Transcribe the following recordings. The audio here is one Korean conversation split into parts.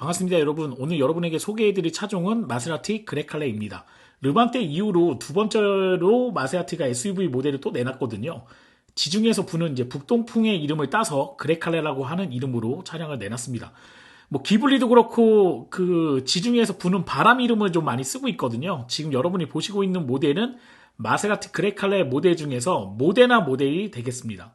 반갑습니다 여러분. 오늘 여러분에게 소개해드릴 차종은 마세라티 그레칼레입니다. 르반떼 이후로 두 번째로 마세라티가 SUV 모델을 또 내놨거든요. 지중해에서 부는 이제 북동풍의 이름을 따서 그레칼레라고 하는 이름으로 차량을 내놨습니다. 뭐 기블리도 그렇고 그 지중해에서 부는 바람 이름을 좀 많이 쓰고 있거든요. 지금 여러분이 보시고 있는 모델은 마세라티 그레칼레 모델 중에서 모데나 모델이 되겠습니다.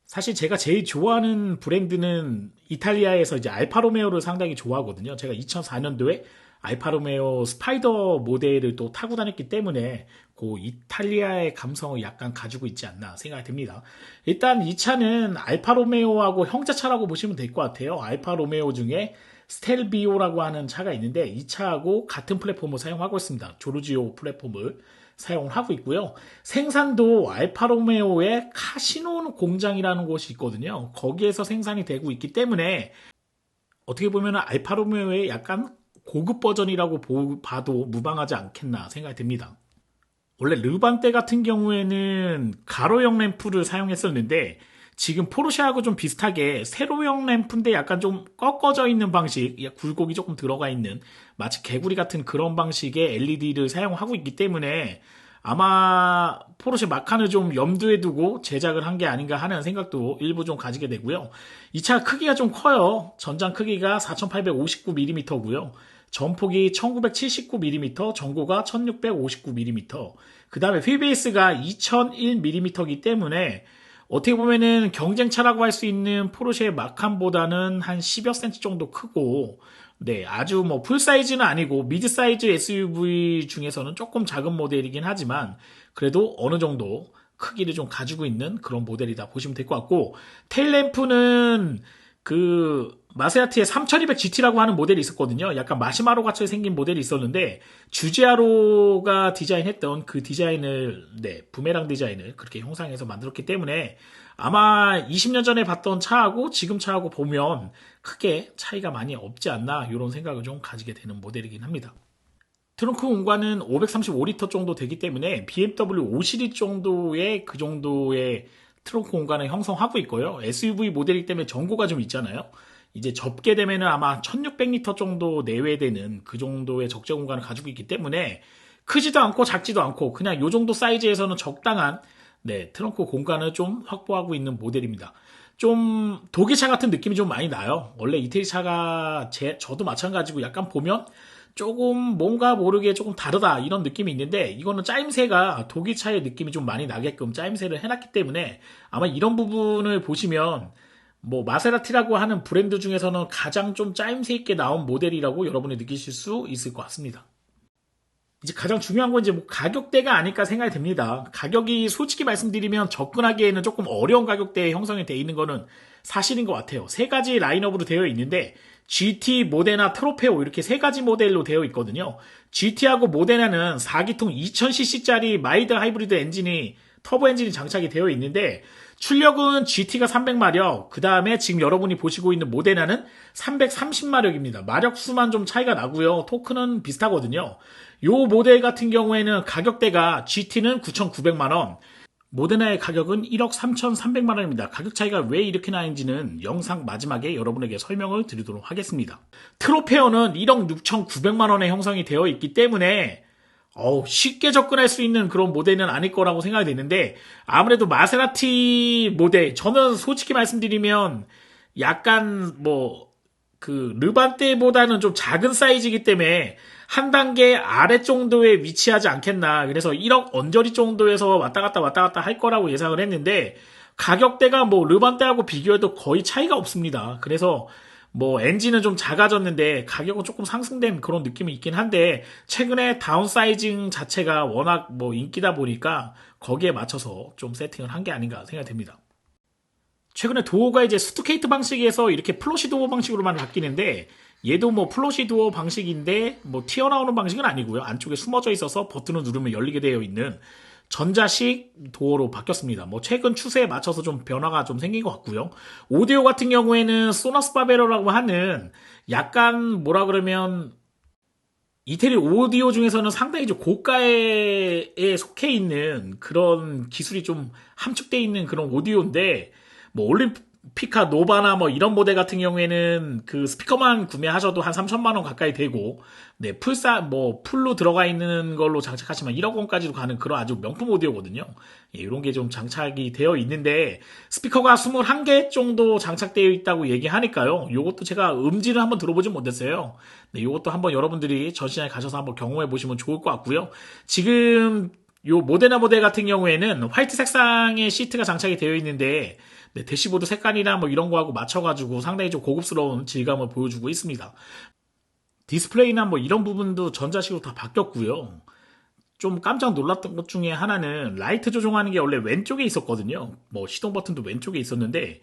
사실 제가 제일 좋아하는 브랜드는 이탈리아에서 이제 알파로메오를 상당히 좋아하거든요. 제가 2004년도에 알파로메오 스파이더 모델을 또 타고 다녔기 때문에 그 이탈리아의 감성을 약간 가지고 있지 않나 생각이 듭니다. 일단 이 차는 알파로메오하고 형제차라고 보시면 될 것 같아요. 알파로메오 중에 스텔비오라고 하는 차가 있는데 이 차하고 같은 플랫폼을 사용하고 있습니다. 조르지오 플랫폼을 사용을 하고 있고요. 생산도 알파로메오의 카시노 공장이라는 곳이 있거든요. 거기에서 생산이 되고 있기 때문에 어떻게 보면 알파로메오의 약간 고급 버전이라고 봐도 무방하지 않겠나 생각이 듭니다. 원래 르반떼 같은 경우에는 가로형 램프를 사용했었는데 지금 포르쉐하고 좀 비슷하게 세로형 램프인데 약간 좀 꺾어져 있는 방식, 굴곡이 조금 들어가 있는 마치 개구리 같은 그런 방식의 LED를 사용하고 있기 때문에 아마 포르쉐 마칸을 좀 염두에 두고 제작을 한 게 아닌가 하는 생각도 일부 좀 가지게 되고요. 이 차 크기가 좀 커요. 전장 크기가 4859mm고요. 전폭이 1979mm, 전고가 1659mm. 그 다음에 휠베이스가 2001mm이기 때문에 어떻게 보면은 경쟁차라고 할 수 있는 포르쉐 마칸보다는 한 10여 cm 정도 크고, 네, 아주 뭐 풀사이즈는 아니고 미드 사이즈 SUV 중에서는 조금 작은 모델이긴 하지만 그래도 어느 정도 크기를 좀 가지고 있는 그런 모델이다 보시면 될 것 같고, 테일램프는 그 마세라티의 3200GT라고 하는 모델이 있었거든요. 약간 마시마로 같이 생긴 모델이 있었는데 주지아로가 디자인했던 그 디자인을, 네, 부메랑 디자인을 그렇게 형상해서 만들었기 때문에 아마 20년 전에 봤던 차하고 지금 차하고 보면 크게 차이가 많이 없지 않나 이런 생각을 좀 가지게 되는 모델이긴 합니다. 트렁크 공간은 535리터 정도 되기 때문에 BMW 5 시리즈 정도의 그 정도의 트렁크 공간을 형성하고 있고요. SUV 모델이기 때문에 전고가 좀 있잖아요. 이제 접게 되면은 아마 1600리터 정도 내외되는 그 정도의 적재 공간을 가지고 있기 때문에 크지도 않고 작지도 않고 그냥 요 정도 사이즈에서는 적당한, 네, 트렁크 공간을 좀 확보하고 있는 모델입니다. 좀 독일차 같은 느낌이 좀 많이 나요. 원래 이태리 차가 저도 마찬가지고 약간 보면 조금 뭔가 모르게 조금 다르다 이런 느낌이 있는데 이거는 짜임새가 독일차의 느낌이 좀 많이 나게끔 짜임새를 해놨기 때문에 아마 이런 부분을 보시면 뭐 마세라티라고 하는 브랜드 중에서는 가장 좀 짜임새 있게 나온 모델이라고 여러분이 느끼실 수 있을 것 같습니다. 이제 가장 중요한 건 이제 뭐 가격대가 아닐까 생각이 됩니다. 가격이 솔직히 말씀드리면 접근하기에는 조금 어려운 가격대에 형성이 되어 있는 거는 사실인 것 같아요. 세 가지 라인업으로 되어 있는데 GT, 모데나, 트로페오 이렇게 세 가지 모델로 되어 있거든요. GT하고 모데나는 4기통 2000cc짜리 마일드 하이브리드 엔진이 터보 엔진이 장착이 되어 있는데 출력은 GT가 300마력, 그 다음에 지금 여러분이 보시고 있는 모데나는 330마력입니다. 마력수만 좀 차이가 나고요. 토크는 비슷하거든요. 요 모델 같은 경우에는 가격대가 GT는 9,900만원, 모데나의 가격은 1억 3,300만원입니다. 가격 차이가 왜 이렇게 나는지는 영상 마지막에 여러분에게 설명을 드리도록 하겠습니다. 트로페어는 1억 6,900만원에 형성이 되어 있기 때문에 쉽게 접근할 수 있는 그런 모델은 아닐 거라고 생각이 되는데 아무래도 마세라티 모델, 저는 솔직히 말씀드리면 약간 뭐 그 르반떼보다는 좀 작은 사이즈이기 때문에 한 단계 아래 정도에 위치하지 않겠나. 그래서 1억 언저리 정도에서 왔다 갔다 할 거라고 예상을 했는데 가격대가 뭐 르반떼하고 비교해도 거의 차이가 없습니다. 그래서 뭐 엔진은 좀 작아졌는데 가격은 조금 상승된 그런 느낌이 있긴 한데 최근에 다운사이징 자체가 워낙 뭐 인기다 보니까 거기에 맞춰서 좀 세팅을 한 게 아닌가 생각이 됩니다. 최근에 도어가 이제 스투케이트 방식에서 이렇게 플러시 도어 방식으로만 바뀌는데 얘도 뭐 플러시 도어 방식인데 뭐 튀어나오는 방식은 아니고요. 안쪽에 숨어져 있어서 버튼을 누르면 열리게 되어 있는 전자식 도어로 바뀌었습니다. 뭐 최근 추세에 맞춰서 좀 변화가 좀 생긴 것 같고요. 오디오 같은 경우에는 소너스 바베러라고 하는 약간 뭐라 그러면 이태리 오디오 중에서는 상당히 좀 고가에 속해 있는 그런 기술이 좀 함축되어 있는 그런 오디오인데 뭐 피카 노바나 뭐 이런 모델 같은 경우에는 그 스피커만 구매하셔도 한 3천만 원 가까이 되고, 네, 풀로 들어가 있는 걸로 장착하시면 1억 원까지도 가는 그런 아주 명품 오디오거든요. 예, 이런 게 좀 장착이 되어 있는데, 스피커가 21개 정도 장착되어 있다고 얘기하니까요. 요것도 제가 음질을 한번 들어보진 못했어요. 네, 요것도 한번 여러분들이 전시장에 가셔서 한번 경험해 보시면 좋을 것 같고요. 지금 요 모데나 모델 같은 경우에는 화이트 색상의 시트가 장착이 되어 있는데, 네, 대시보드 색깔이나 뭐 이런 거하고 맞춰가지고 상당히 좀 고급스러운 질감을 보여주고 있습니다. 디스플레이나 뭐 이런 부분도 전자식으로 다 바뀌었고요. 좀 깜짝 놀랐던 것 중에 하나는 라이트 조종하는 게 원래 왼쪽에 있었거든요. 뭐 시동 버튼도 왼쪽에 있었는데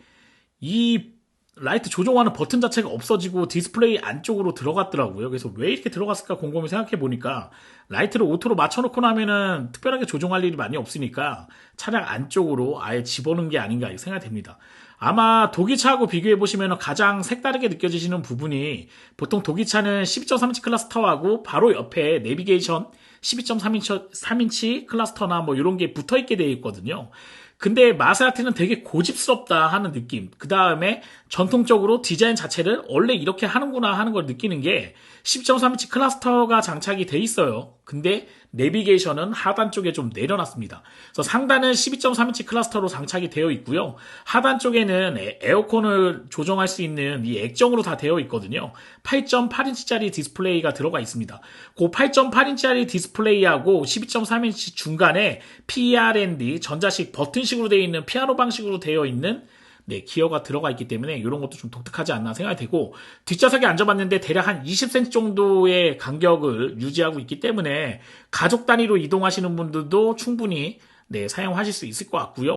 이 라이트 조종하는 버튼 자체가 없어지고 디스플레이 안쪽으로 들어갔더라고요. 그래서 왜 이렇게 들어갔을까 곰곰이 생각해 보니까 라이트를 오토로 맞춰놓고 나면은 특별하게 조종할 일이 많이 없으니까 차량 안쪽으로 아예 집어넣은 게 아닌가 생각이 됩니다. 아마 독일차하고 비교해 보시면 가장 색다르게 느껴지시는 부분이 보통 독일차는 12.3인치 클러스터하고 바로 옆에 내비게이션 12.3인치 클러스터나 뭐 이런 게 붙어 있게 되어 있거든요. 근데 마세라티는 되게 고집스럽다 하는 느낌. 그 다음에 전통적으로 디자인 자체를 원래 이렇게 하는구나 하는 걸 느끼는 게 10.3인치 클러스터가 장착이 돼 있어요. 근데 내비게이션은 하단 쪽에 좀 내려놨습니다. 그래서 상단은 12.3인치 클러스터로 장착이 되어 있고요. 하단 쪽에는 에어컨을 조정할 수 있는 이 액정으로 다 되어 있거든요. 8.8인치짜리 디스플레이가 들어가 있습니다. 그 8.8인치짜리 디스플레이하고 12.3인치 중간에 PRND 전자식 버튼식으로 되어 있는 피아노 방식으로 되어 있는 네, 기어가 들어가 있기 때문에 이런 것도 좀 독특하지 않나 생각이 되고, 뒷좌석에 앉아봤는데 대략 한 20cm 정도의 간격을 유지하고 있기 때문에 가족 단위로 이동하시는 분들도 충분히 네, 사용하실 수 있을 것 같고요.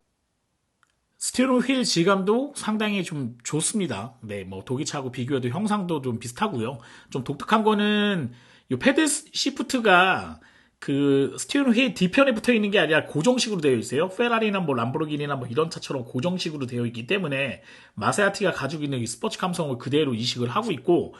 스티어링 휠 질감도 상당히 좀 좋습니다. 네, 뭐 독일차하고 비교해도 형상도 좀 비슷하고요. 좀 독특한 거는 이 패드 시프트가 그 스티어링 휠 뒤편에 붙어 있는 게 아니라 고정식으로 되어 있어요. 페라리나 뭐 람보르기니나 뭐 이런 차처럼 고정식으로 되어 있기 때문에 마세라티가 가지고 있는 이 스포츠 감성을 그대로 이식을 하고 있고,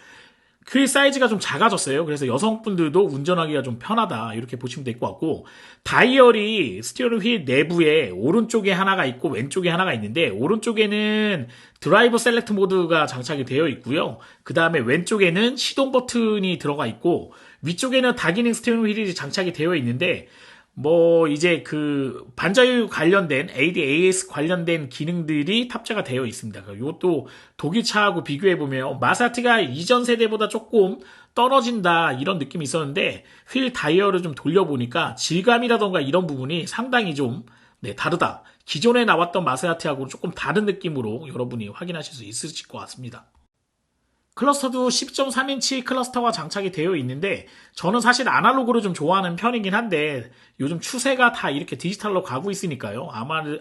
휠 사이즈가 좀 작아졌어요. 그래서 여성분들도 운전하기가 좀 편하다 이렇게 보시면 될 것 같고, 다이얼이 스티어링 휠 내부에 오른쪽에 하나가 있고 왼쪽에 하나가 있는데, 오른쪽에는 드라이버 셀렉트 모드가 장착이 되어 있고요. 그 다음에 왼쪽에는 시동 버튼이 들어가 있고, 위쪽에는 다기능 스티어링 휠이 장착이 되어 있는데, 뭐 이제 그 반자율 관련된 ADAS 관련된 기능들이 탑재가 되어 있습니다. 이것도 독일차하고 비교해 보면 마세라티가 이전 세대보다 조금 떨어진다 이런 느낌이 있었는데, 휠 다이얼을 좀 돌려보니까 질감이라던가 이런 부분이 상당히 좀 네, 다르다. 기존에 나왔던 마세라티하고 조금 다른 느낌으로 여러분이 확인하실 수 있으실 것 같습니다. 클러스터도 10.3인치 클러스터가 장착이 되어 있는데, 저는 사실 아날로그를 좀 좋아하는 편이긴 한데 요즘 추세가 다 이렇게 디지털로 가고 있으니까요.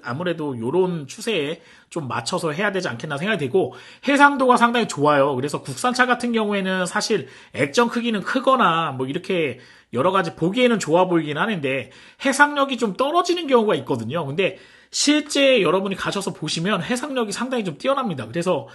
아무래도 이런 추세에 좀 맞춰서 해야 되지 않겠나 생각이 되고, 해상도가 상당히 좋아요. 그래서 국산차 같은 경우에는 사실 액정 크기는 크거나 뭐 이렇게 여러 가지 보기에는 좋아 보이긴 하는데 해상력이 좀 떨어지는 경우가 있거든요. 근데 실제 여러분이 가셔서 보시면 해상력이 상당히 좀 뛰어납니다. 그래서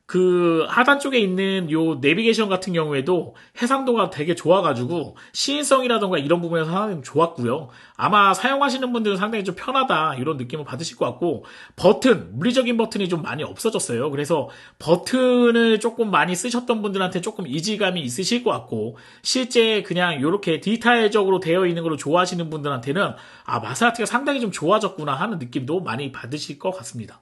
그 하단 쪽에 있는 요 내비게이션 같은 경우에도 해상도가 되게 좋아가지고 시인성이라던가 이런 부분에서 상당히 좋았고요. 아마 사용하시는 분들은 상당히 좀 편하다 이런 느낌을 받으실 것 같고, 물리적인 버튼이 좀 많이 없어졌어요. 그래서 버튼을 조금 많이 쓰셨던 분들한테 조금 이질감이 있으실 것 같고, 실제 그냥 이렇게 디지털적으로 되어 있는 걸로 좋아하시는 분들한테는 마세라티가 상당히 좀 좋아졌구나 하는 느낌도 많이 받으실 것 같습니다.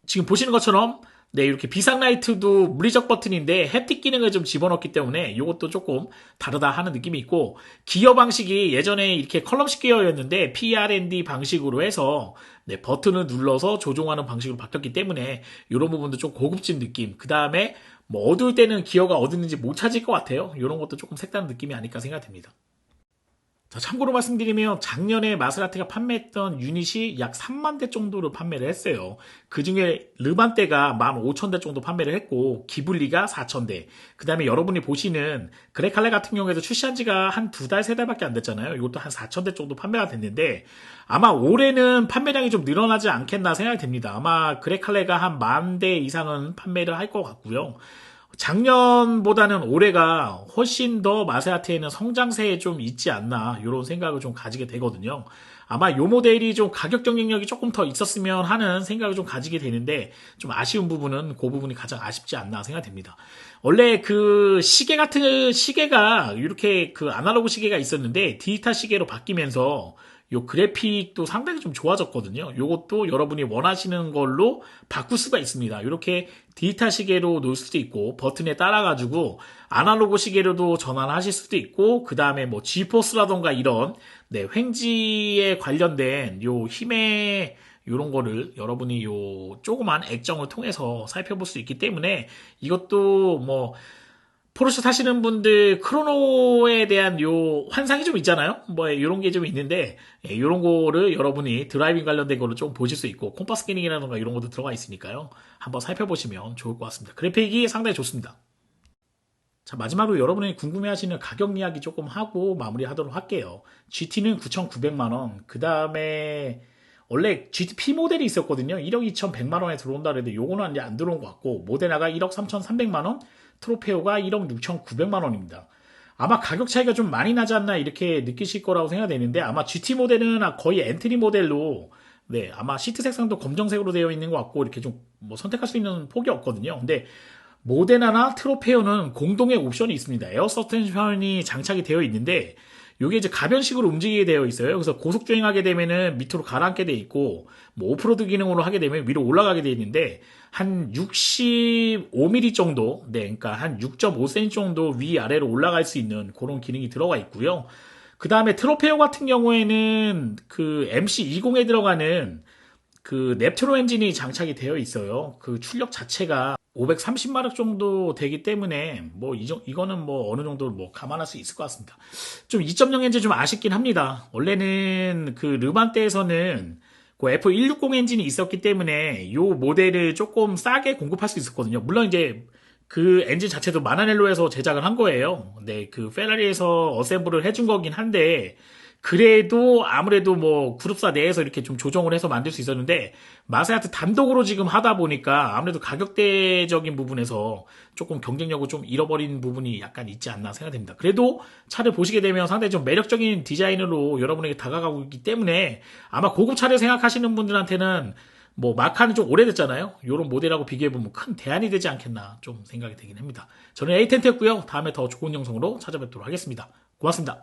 지금 보시는 것처럼 네, 이렇게 비상 라이트도 물리적 버튼인데 햅틱 기능을 좀 집어넣기 때문에 이것도 조금 다르다 하는 느낌이 있고, 기어 방식이 예전에 이렇게 컬럼식 기어였는데 PRND 방식으로 해서 네, 버튼을 눌러서 조종하는 방식으로 바뀌었기 때문에 이런 부분도 좀 고급진 느낌. 그 다음에 뭐 어두울 때는 기어가 어딨는지 못 찾을 것 같아요. 이런 것도 조금 색다른 느낌이 아닐까 생각됩니다. 자, 참고로 말씀드리면 작년에 마세라티가 판매했던 유닛이 약 3만 대 정도를 판매를 했어요. 그 중에 르반떼가 15,000대 정도 판매를 했고, 기블리가 4,000대. 그 다음에 여러분이 보시는 그레칼레 같은 경우에도 출시한 지가 한 2달, 3달밖에 안 됐잖아요. 이것도 한 4,000대 정도 판매가 됐는데, 아마 올해는 판매량이 좀 늘어나지 않겠나 생각이 됩니다. 아마 그레칼레가 한 10,000대 이상은 판매를 할 것 같고요. 작년보다는 올해가 훨씬 더 마세라티에는 성장세에 좀 있지 않나 이런 생각을 좀 가지게 되거든요. 아마 요 모델이 좀 가격 경쟁력이 조금 더 있었으면 하는 생각을 좀 가지게 되는데 좀 아쉬운 부분은 그 부분이 가장 아쉽지 않나 생각됩니다. 원래 그 시계 같은 시계가 이렇게 그 아날로그 시계가 있었는데 디지털 시계로 바뀌면서 요 그래픽도 상당히 좀 좋아졌거든요. 요것도 여러분이 원하시는 걸로 바꿀 수가 있습니다. 이렇게 디지털 시계로 놓을 수도 있고 버튼에 따라가지고 아날로그 시계로도 전환하실 수도 있고 그 다음에 뭐 G포스라던가 이런 네, 횡지에 관련된 요 힘의 요런 거를 여러분이 요 조그만 액정을 통해서 살펴볼 수 있기 때문에 이것도 뭐 포르쉐 타시는 분들 크로노에 대한 요 환상이 좀 있잖아요. 뭐 이런 게 좀 있는데 이런 거를 여러분이 드라이빙 관련된 거를 좀 보실 수 있고 콤파스 기능이라든가 이런 것도 들어가 있으니까요. 한번 살펴보시면 좋을 것 같습니다. 그래픽이 상당히 좋습니다. 자, 마지막으로 여러분이 궁금해하시는 가격 이야기 조금 하고 마무리하도록 할게요. GT는 9,900만 원. 그 다음에 원래 GT P 모델이 있었거든요. 1억 2,100만 원에 들어온다 그랬는데 요거는 이제 안 들어온 것 같고 모데나가 1억 3,300만 원, 트로페오가 1억 6,900만 원입니다. 아마 가격 차이가 좀 많이 나지 않나 이렇게 느끼실 거라고 생각되는데 아마 GT 모델은 거의 엔트리 모델로 네, 아마 시트 색상도 검정색으로 되어 있는 것 같고 이렇게 좀 뭐 선택할 수 있는 폭이 없거든요. 근데 모데나나 트로페오는 공동의 옵션이 있습니다. 에어 서스펜션이 장착이 되어 있는데 이게 이제 가변식으로 움직이게 되어 있어요. 그래서 고속 주행하게 되면은 밑으로 가라앉게 돼 있고 뭐 오프로드 기능으로 하게 되면 위로 올라가게 돼 있는데 한 65mm 정도, 네, 그러니까 한 6.5cm 정도 위 아래로 올라갈 수 있는 그런 기능이 들어가 있고요. 그 다음에 트로페오 같은 경우에는 그 MC20에 들어가는 그 넵튠 엔진이 장착이 되어 있어요. 그 출력 자체가 530마력 정도 되기 때문에 뭐 이거는 뭐 어느 정도 뭐 감안할 수 있을 것 같습니다. 좀 2.0 엔진 좀 아쉽긴 합니다. 원래는 그 르반떼에서는 그 F160 엔진이 있었기 때문에 요 모델을 조금 싸게 공급할 수 있었거든요. 물론 이제 그 엔진 자체도 마나넬로에서 제작을 한 거예요. 네, 그 페라리에서 어셈블을 해준 거긴 한데 그래도 아무래도 뭐 그룹사 내에서 이렇게 좀 조정을 해서 만들 수 있었는데 마세아트 단독으로 지금 하다 보니까 아무래도 가격대적인 부분에서 조금 경쟁력을 좀 잃어버린 부분이 약간 있지 않나 생각됩니다. 그래도 차를 보시게 되면 상당히 좀 매력적인 디자인으로 여러분에게 다가가고 있기 때문에 아마 고급 차를 생각하시는 분들한테는 뭐 마카는 좀 오래됐잖아요. 이런 모델하고 비교해보면 큰 대안이 되지 않겠나 좀 생각이 되긴 합니다. 저는 에이텐트였고요. 다음에 더 좋은 영상으로 찾아뵙도록 하겠습니다. 고맙습니다.